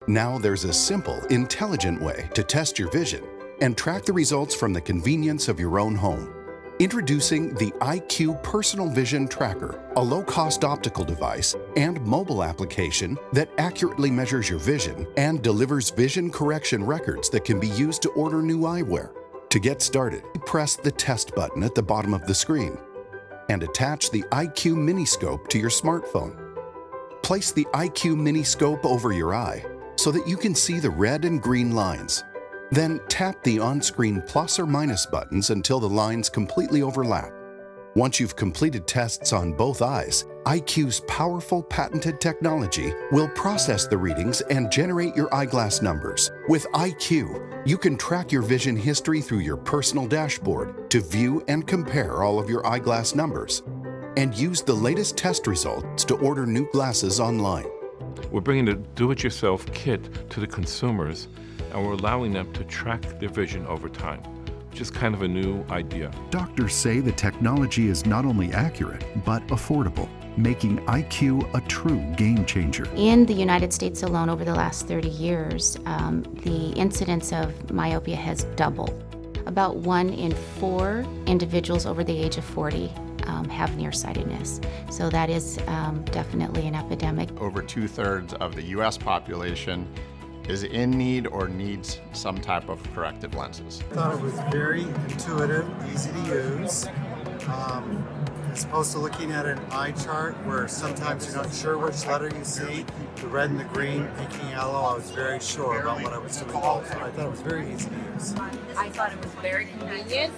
Now there's a simple, intelligent way to test your vision and track the results from the convenience of your own home. Introducing the EyeQue Personal Vision Tracker, a low-cost optical device and mobile application that accurately measures your vision and delivers vision correction records that can be used to order new eyewear. To get started, press the Test button at the bottom of the screen and attach the EyeQue Miniscope to your smartphone. Place the EyeQue Miniscope over your eye so that you can see the red and green lines. Then tap the on-screen plus or minus buttons until the lines completely overlap. Once you've completed tests on both eyes, EyeQue's powerful patented technology will process the readings and generate your eyeglass numbers. With EyeQue, you can track your vision history through your personal dashboard to view and compare all of your eyeglass numbers, and use the latest test results to order new glasses online. We're bringing a do-it-yourself kit to the consumers, and we're allowing them to track their vision over time, which is kind of a new idea. Doctors say the technology is not only accurate, but affordable, making EyeQue a true game changer. In the United States alone, over the last 30 years, the incidence of myopia has doubled. About 1 in 4 individuals over the age of 40 have nearsightedness. So that is definitely an epidemic. Over 2/3 of the US population is in need or needs some type of corrective lenses. I thought it was very intuitive, easy to use. As opposed to looking at an eye chart where sometimes you're not sure which letter you see, the red and the green, pink and yellow, I was very sure about what I was doing also. I thought it was very easy to use. I thought it was very convenient,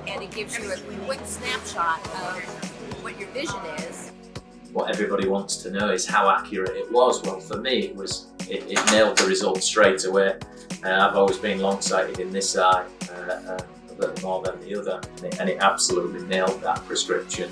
and it gives you a quick snapshot of what your vision is. What everybody wants to know is how accurate it was. Well, for me, it nailed the result straight away. I've always been long-sighted in this eye, a little more than the other, and it absolutely nailed that prescription.